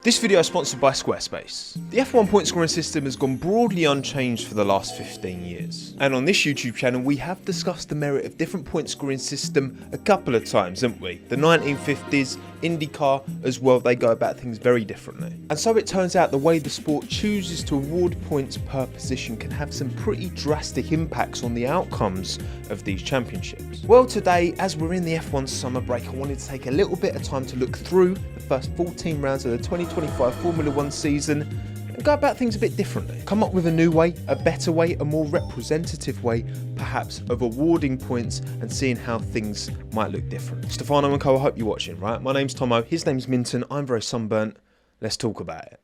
This video is sponsored by Squarespace. The F1 point scoring system has gone broadly unchanged for the last 15 years. And on this YouTube channel, we have discussed the merit of different point scoring system a couple of times, haven't we? The 1950s, IndyCar as well, they go about things very differently. And so it turns out the way the sport chooses to award points per position can have some pretty drastic impacts on the outcomes of these championships. Well, today, as we're in the F1 summer break, I wanted to take a little bit of time to look through the first 14 rounds of the 2025 Formula 1 season and go about things a bit differently. Come up with a new way, a better way, a more representative way, perhaps, of awarding points and seeing how things might look different. Stefano and Co, I hope you're watching, right? My name's Tommo, his name's Minton, I'm very sunburnt. Let's talk about it.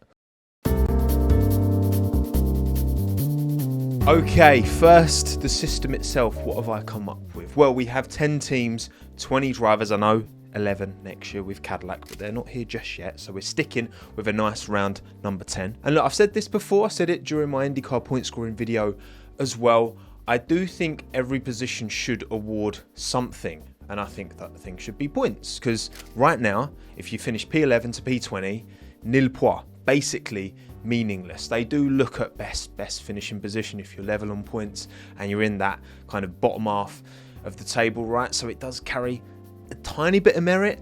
Okay, first, the system itself, what have I come up with? Well, we have 10 teams, 20 drivers, I know, 11 next year with Cadillac, but they're not here just yet, so we're sticking with a nice round number 10. And look, I've said this before, I said it during my IndyCar point scoring video as well. I do think every position should award something, and I think that thing should be points, because right now, if you finish P11 to P20, nil point, basically meaningless. They do look at best finishing position if you're level on points and you're in that kind of bottom half of the table, right? So it does carry a tiny bit of merit,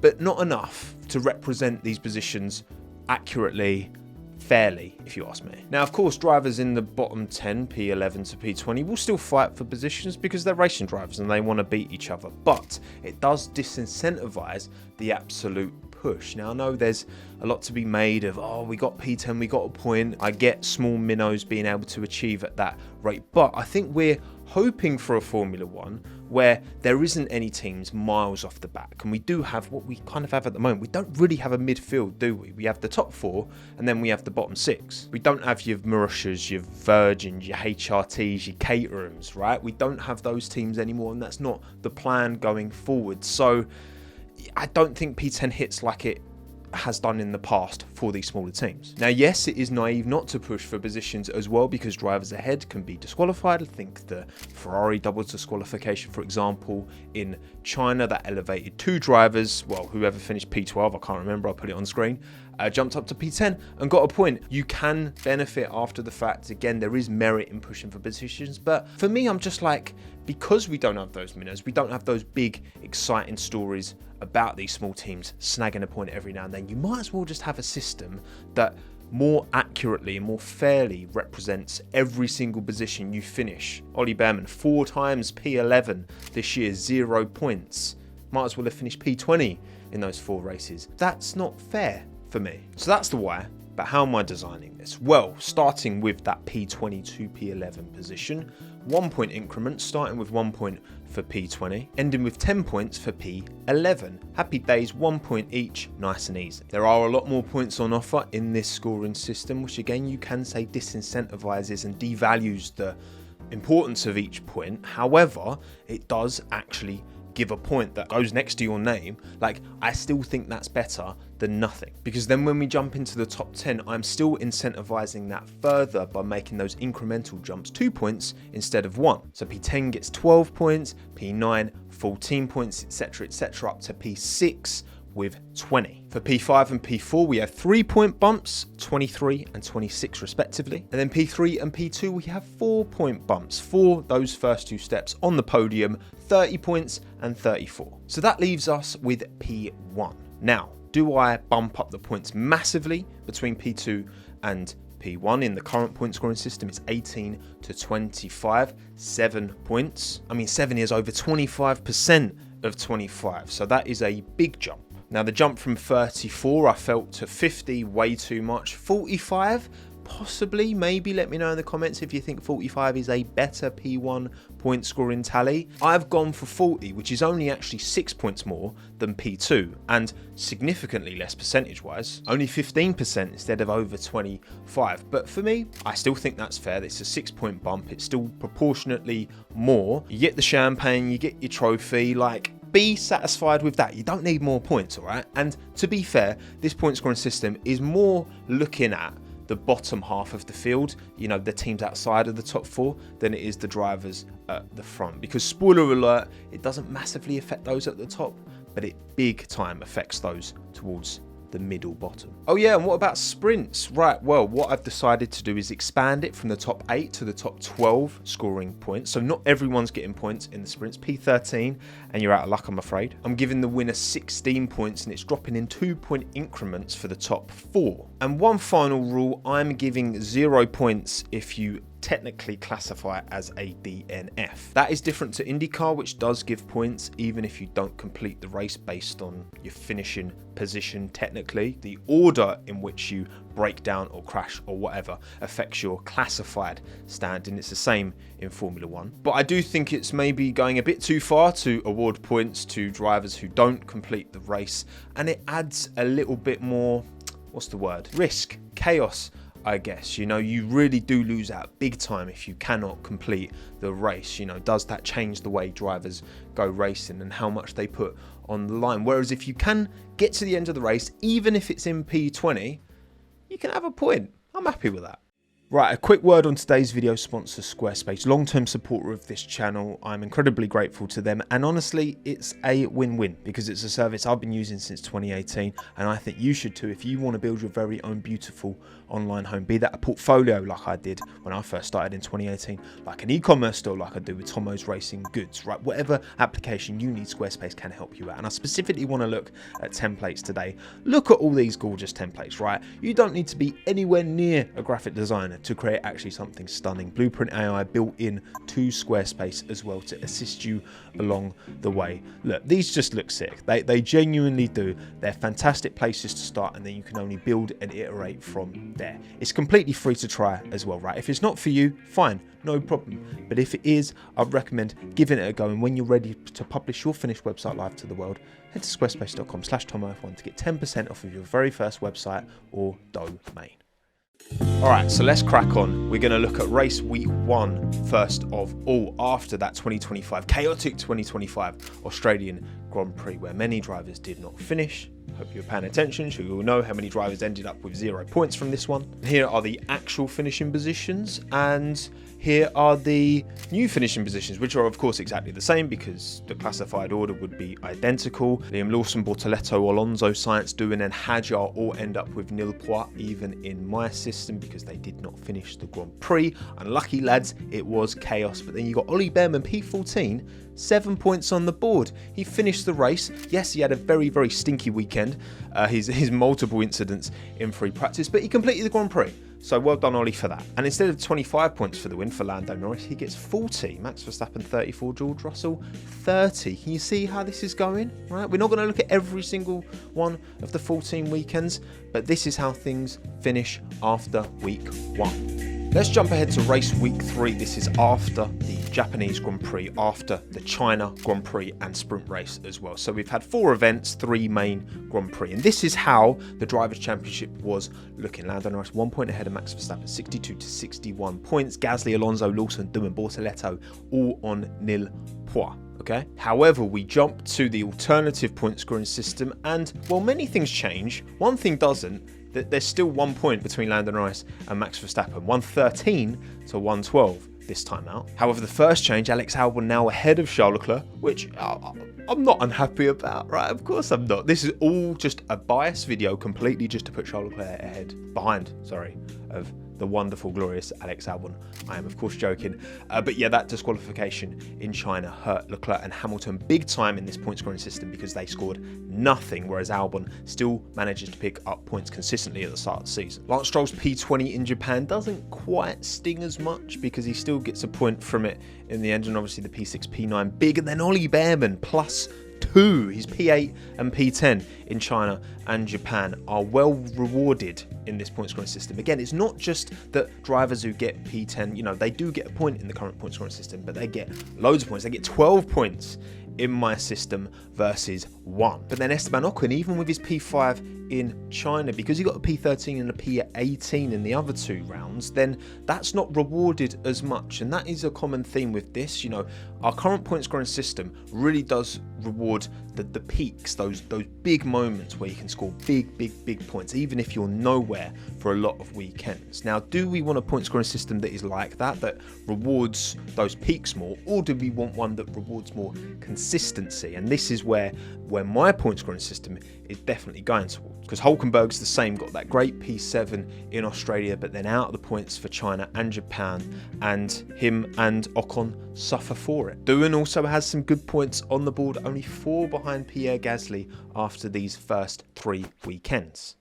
but not enough to represent these positions accurately, fairly, if you ask me. Now, of course, drivers in the bottom 10, P11 to P20, will still fight for positions because they're racing drivers and they want to beat each other, but it does disincentivize the absolute push. Now, I know there's a lot to be made of, oh, we got P10, we got a point. I get small minnows being able to achieve at that rate, but I think we're hoping for a Formula 1 where there isn't any teams miles off the back, and we do have what we kind of have at the moment. We don't really have a midfield, do we? We have the top four, and then we have the bottom six. We don't have your Marussias, your Virgins, your HRTs, your Caterhams, right? We don't have those teams anymore, and that's not the plan going forward. So I don't think P10 hits like it has done in the past for these smaller teams. Now, yes, it is naive not to push for positions as well, because drivers ahead can be disqualified. I think the Ferrari double disqualification, for example, in China, that elevated two drivers, well, whoever finished P12, I can't remember, I'll put it on screen, jumped up to P10 and got a point. You can benefit after the fact. Again, there is merit in pushing for positions, but for me, I'm just like, because we don't have those minnows, we don't have those big, exciting stories about these small teams snagging a point every now and then, you might as well just have a system that more accurately and more fairly represents every single position you finish. Ollie Behrman, 4 times P11 this year, 0 points. Might as well have finished P20 in those 4 races. That's not fair for me. So that's the why. But how am I designing this? Well, starting with that P20 to P11 position, 1 point increments, starting with 1 point for P20, ending with 10 points for P11. Happy days, 1 point each, nice and easy. There are a lot more points on offer in this scoring system, which again you can say disincentivizes and devalues the importance of each point. However, it does actually give a point that goes next to your name. Like, I still think that's better than nothing, because then when we jump into the top 10, I'm still incentivizing that further by making those incremental jumps 2 points instead of 1. So P10 gets 12 points, P9 14 points, etc, up to P6 with 20. For P5 and P4, we have 3 point bumps, 23 and 26 respectively. And then P3 and P2, we have 4 point bumps for those first 2 steps on the podium, 30 points and 34. So that leaves us with P1. Now, do I bump up the points massively between P2 and P1? In the current point scoring system, it's 18 to 25, 7 points. I mean, 7 is over 25% of 25, so that is a big jump. Now, the jump from 34, I felt, to 50, way too much. 45, possibly, maybe. Let me know in the comments if you think 45 is a better P1 point scoring tally. I've gone for 40, which is only actually 6 points more than P2, and significantly less percentage-wise, only 15% instead of over 25. But for me, I still think that's fair. It's a 6 point bump. It's still proportionately more. You get the champagne, you get your trophy, like, be satisfied with that. You don't need more points, all right? And to be fair, this point scoring system is more looking at the bottom half of the field, you know, the teams outside of the top 4, than it is the drivers at the front. Because spoiler alert, it doesn't massively affect those at the top, but it big time affects those towards the middle bottom. Oh yeah, and what about sprints? Right, well, what I've decided to do is expand it from the top 8 to the top 12 scoring points. So not everyone's getting points in the sprints. P13 and you're out of luck, I'm afraid. I'm giving the winner 16 points and it's dropping in 2-point increments for the top 4. And one final rule, I'm giving 0 points if you technically classify as a DNF. That is different to IndyCar, which does give points even if you don't complete the race based on your finishing position. Technically, the order in which you break down or crash or whatever affects your classified standing. It's the same in Formula 1. But I do think it's maybe going a bit too far to award points to drivers who don't complete the race, and it adds a little bit more, what's the word? Risk, chaos, I guess. You know, you really do lose out big time if you cannot complete the race. You know, does that change the way drivers go racing and how much they put on the line? Whereas if you can get to the end of the race, even if it's in P20, you can have a point. I'm happy with that. Right, a quick word on today's video sponsor, Squarespace. Long-term supporter of this channel. I'm incredibly grateful to them. And honestly, it's a win-win because it's a service I've been using since 2018. And I think you should too if you want to build your very own beautiful online home. Be that a portfolio like I did when I first started in 2018. Like an e-commerce store like I do with TOMMO'S Racing Goods. Right, whatever application you need, Squarespace can help you out. And I specifically want to look at templates today. Look at all these gorgeous templates, right? You don't need to be anywhere near a graphic designer to create actually something stunning. Blueprint AI built in to Squarespace as well to assist you along the way. Look, these just look sick. They genuinely do. They're fantastic places to start, and then you can only build and iterate from there. It's completely free to try as well, right? If it's not for you, fine, no problem. But if it is, I'd recommend giving it a go. And when you're ready to publish your finished website live to the world, head to squarespace.com/TommoF1 to get 10% off of your very first website or domain. Alright, so let's crack on. We're going to look at race week 1 first of all, after that 2025, chaotic 2025 Australian Grand Prix, where many drivers did not finish. Hope you're paying attention, so you will know how many drivers ended up with 0 points from this one. Here are the actual finishing positions, and here are the new finishing positions, which are of course exactly the same because the classified order would be identical. Liam Lawson, Bortoletto, Alonso, Science Doing, and Hadjar all end up with 0 points, even in my system, because they did not finish the Grand Prix. Unlucky lads, it was chaos. But then you got Ollie Behrman, P14, 7 points on the board. He finished the race. Yes, he had a very, very stinky weekend. His multiple incidents in free practice, but he completed the Grand Prix. So well done, Ollie, for that. And instead of 25 points for the win for Lando Norris, he gets 40. Max Verstappen 34, George Russell 30. Can you see how this is going? Right? We're not going to look at every single one of the 14 weekends, but this is how things finish after week 1. Let's jump ahead to race week 3. This is after the Japanese Grand Prix, after the China Grand Prix and sprint race as well. So we've had 4 events, 3 main Grand Prix. And this is how the Drivers' Championship was looking. Lando Norris 1 point ahead of Max Verstappen, 62 to 61 points. Gasly, Alonso, Lawson, Doohan, Bortoletto all on 0 points. Okay. However, we jump to the alternative point scoring system, and while many things change, one thing doesn't. That there's still 1 point between Lando Norris and Max Verstappen, 113 to 112 this time out. However, the first change, Alex Albon now ahead of Charles Leclerc, which I'm not unhappy about, right? Of course I'm not. This is all just a biased video, completely just to put Charles Leclerc behind, of the wonderful, glorious Alex Albon. I am, of course, joking. But yeah, that disqualification in China hurt Leclerc and Hamilton big time in this point scoring system because they scored nothing, whereas Albon still manages to pick up points consistently at the start of the season. Lance Stroll's P20 in Japan doesn't quite sting as much because he still gets a point from it in the end, and obviously the P6, P9 big, and then Ollie Behrman +2. His P8 and P10 in China and Japan are well rewarded in this point scoring system. Again, it's not just that drivers who get P10, you know, they do get a point in the current point scoring system, but they get loads of points. They get 12 points in my system versus 1. But then Esteban Ocon, even with his P5 in China, because he got a P13 and a P18 in the other 2 rounds, then that's not rewarded as much. And that is a common theme with this. You know, our current point scoring system really does reward the peaks, those big moments where you can score big points, even if you're nowhere for a lot of weekends. Now, do we want a point scoring system that is like that rewards those peaks more, or do we want one that rewards more consistency? And this is where my point scoring system is definitely going towards, because Hulkenberg's the same, got that great P7 in Australia, but then out of the points for China and Japan, and him and Ocon suffer for it. Doohan also has some good points on the board, only 4 behind Pierre Gasly after these first 3 weekends.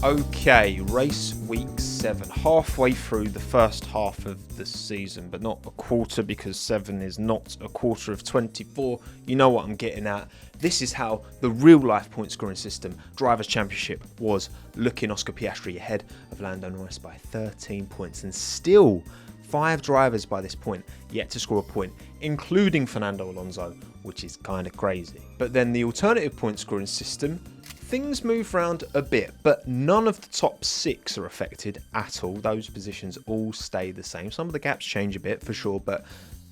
Okay, race week 7, halfway through the first half of the season, but not a quarter, because 7 is not a quarter of 24. You know what I'm getting at. This is how the real life point scoring system, Drivers' Championship, was looking. Oscar Piastri ahead of Lando Norris by 13 points, and still 5 drivers by this point yet to score a point, including Fernando Alonso, which is kind of crazy. But then the alternative point scoring system, things move around a bit, but none of the top 6 are affected at all. Those positions all stay the same. Some of the gaps change a bit for sure, but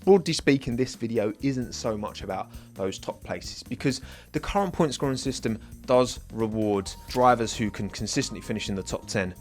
broadly speaking, this video isn't so much about those top places, because the current point scoring system does reward drivers who can consistently finish in the top 10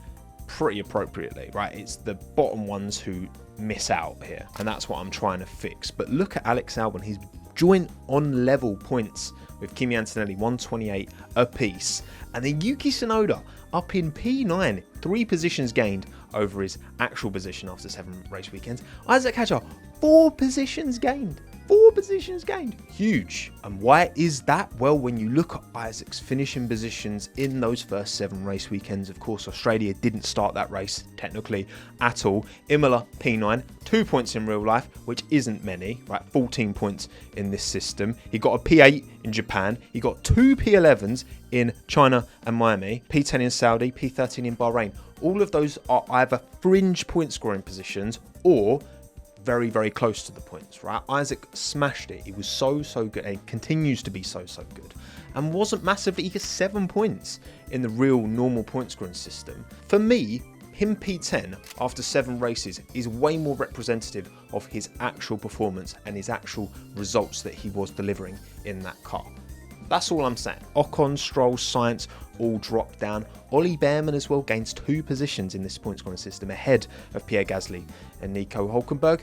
pretty appropriately, right? It's the bottom ones who miss out here, and that's what I'm trying to fix. But look at Alex Albon, he's joint on level points with Kimi Antonelli, 128 apiece, and then Yuki Tsunoda up in P9, 3 positions gained over his actual position after 7 race weekends. Isaac Hadjar, 4 positions gained. 4 positions gained. Huge. And why is that? Well, when you look at Isaac's finishing positions in those first 7 race weekends, of course, Australia didn't start that race technically at all. Imola, P9, 2 points in real life, which isn't many, right? 14 points in this system. He got a P8 in Japan. He got 2 P11s in China and Miami, P10 in Saudi, P13 in Bahrain. All of those are either fringe point scoring positions or very close to the points, right? Isaac smashed it. He was so good, and continues to be so good, and wasn't massively. He got 7 points in the real normal point scoring system. For me, him P10 after 7 races is way more representative of his actual performance and his actual results that he was delivering in that car. That's all I'm saying. Ocon, Stroll, Sainz all dropped down. Ollie Behrman as well gains 2 positions in this point scoring system ahead of Pierre Gasly and Nico Hulkenberg.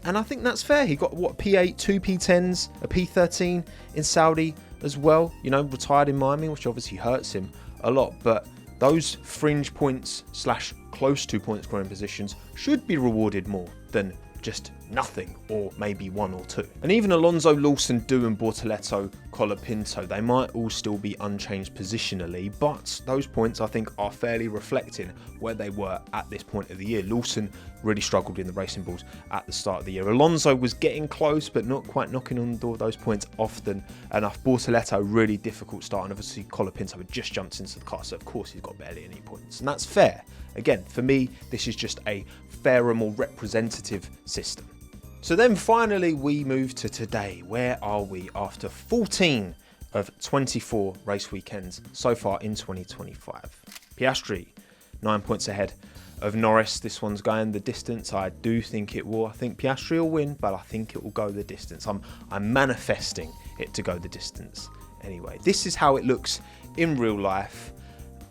And I think that's fair. He got, what, P8, 2 P10s, a P13 in Saudi as well. You know, retired in Miami, which obviously hurts him a lot. But those fringe points / close to point scoring positions should be rewarded more than just nothing, or maybe 1 or 2. And even Alonso, Lawson, Doohan, Bortoleto, Colapinto, they might all still be unchanged positionally, but those points I think are fairly reflecting where they were at this point of the year. Lawson really struggled in the Racing Bulls at the start of the year. Alonso was getting close, but not quite knocking on the door of those points often enough. Bortoleto, really difficult start, and obviously Colapinto had just jumped into the car, so of course he's got barely any points, and that's fair. Again, for me, this is just a fairer, more representative system. So then finally we move to today. Where are we after 14 of 24 race weekends so far in 2025? Piastri, 9 points ahead of Norris. This one's going the distance. I do think it will. I think Piastri will win, but I think it will go the distance. I'm manifesting it to go the distance. Anyway, this is how it looks in real life,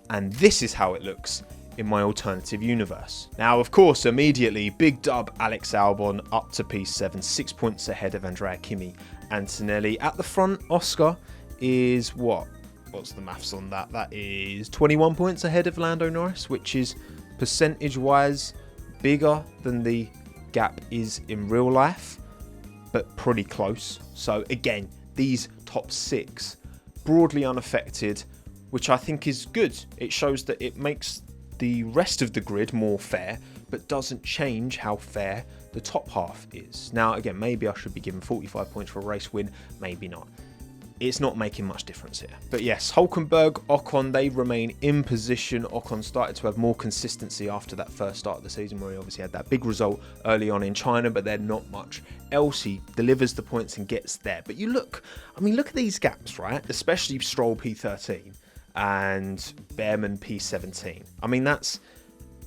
and this is how it looks in my alternative universe. Now, of course, immediately, big dub Alex Albon up to P7, 6 points ahead of Andrea Kimi Antonelli. At the front, Oscar is what? What's the maths on that? That is 21 points ahead of Lando Norris, which is percentage-wise bigger than the gap is in real life, but pretty close. So again, these top 6 broadly unaffected, which I think is good. It shows that it makes the rest of the grid more fair, but doesn't change how fair the top half is. Now, again, maybe I should be given 45 points for a race win, maybe not. It's not making much difference here. But yes, Hulkenberg, Ocon, they remain in position. Ocon started to have more consistency after that first start of the season, where he obviously had that big result early on in China, but then not much else. He delivers the points and gets there. But you look, I mean, look at these gaps, right? Especially Stroll P13 and Behrman P17. I mean, that's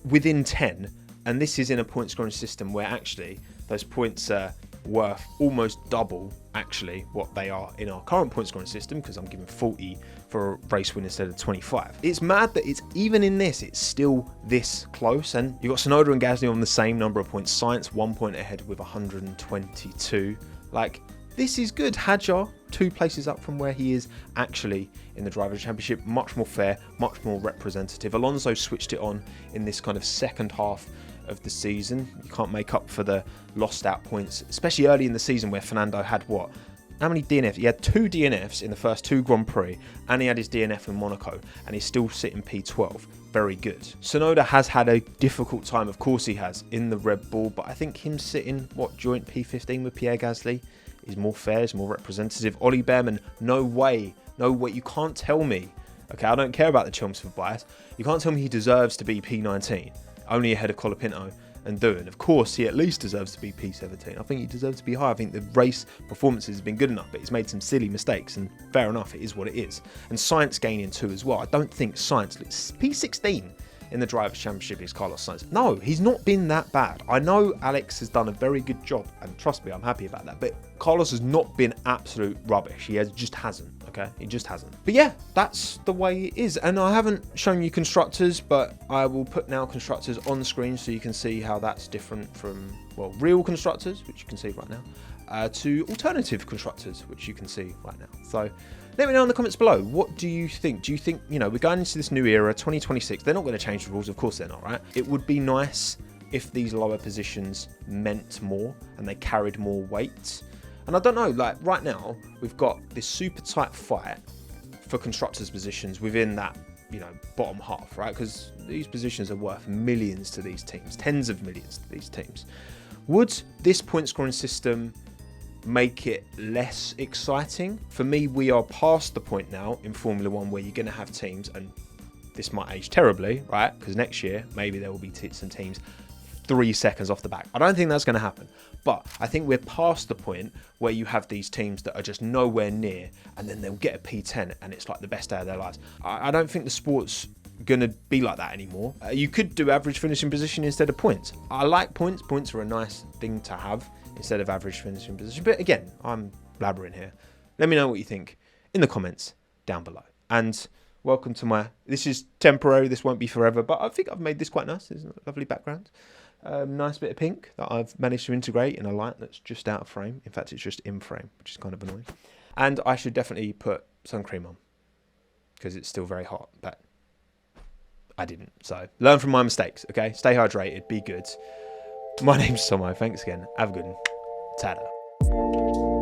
within 10, and this is in a point scoring system where actually those points are worth almost double actually what they are in our current point scoring system, because I'm giving 40 for a race win instead of 25. It's mad that it's even in this, it's still this close. And you've got Tsunoda and Gasly on the same number of points. Science 1 point ahead with 122. Like, this is good. Hadjar 2 places up from where he is actually in the Drivers' Championship. Much more fair, much more representative. Alonso switched it on in this kind of second half of the season. You can't make up for the lost out points, especially early in the season where Fernando had what? How many DNFs? He had 2 DNFs in the first 2 Grand Prix, and he had his DNF in Monaco, and he's still sitting P12. Very good. Tsunoda has had a difficult time, of course he has, in the Red Bull, but I think him sitting, what, joint P15 with Pierre Gasly is more fair, is more representative. Ollie Behrman, no way, you can't tell me, okay, I don't care about the Chelmsford bias, you can't tell me he deserves to be P19, only ahead of Colapinto and Doohan. Of course, he at least deserves to be P17. I think he deserves to be high. I think the race performances have been good enough, but he's made some silly mistakes, and fair enough, it is what it is. And Science gaining 2 as well. I don't think Science looks P16 in the Drivers' Championship is Carlos Sainz. No, he's not been that bad. I know Alex has done a very good job, and trust me, I'm happy about that, but Carlos has not been absolute rubbish. Just hasn't, okay? He just hasn't. But yeah, that's the way it is. And I haven't shown you constructors, but I will put now constructors on the screen so you can see how that's different from, well, real constructors, which you can see right now, to alternative constructors, which you can see right now. So let me know in the comments below. What do you think? Do you think, you know, we're going into this new era, 2026. They're not going to change the rules. Of course they're not, right? It would be nice if these lower positions meant more and they carried more weight. And I don't know, like right now, we've got this super tight fight for constructors' positions within that, you know, bottom half, right? Because these positions are worth millions to these teams, tens of millions to these teams. Would this point scoring system make it less exciting? For me, we are past the point now in Formula One where you're going to have teams, and this might age terribly, right? Because next year, maybe there will be some teams 3 seconds off the back. I don't think that's going to happen. But I think we're past the point where you have these teams that are just nowhere near, and then they'll get a P10 and it's like the best day of their lives. I don't think the sport's going to be like that anymore. You could do average finishing position instead of points. I like points. Points are a nice thing to have instead of average finishing position. But again, I'm blabbering here. Let me know what you think in the comments down below. And welcome to this is temporary, this won't be forever, but I think I've made this quite nice. It's a lovely background. Nice bit of pink that I've managed to integrate in a light that's just out of frame. In fact, it's just in frame, which is kind of annoying. And I should definitely put sun cream on because it's still very hot, but I didn't. So learn from my mistakes, okay? Stay hydrated, be good. My name's Tommo. Thanks again. Have a good one. Ta-da.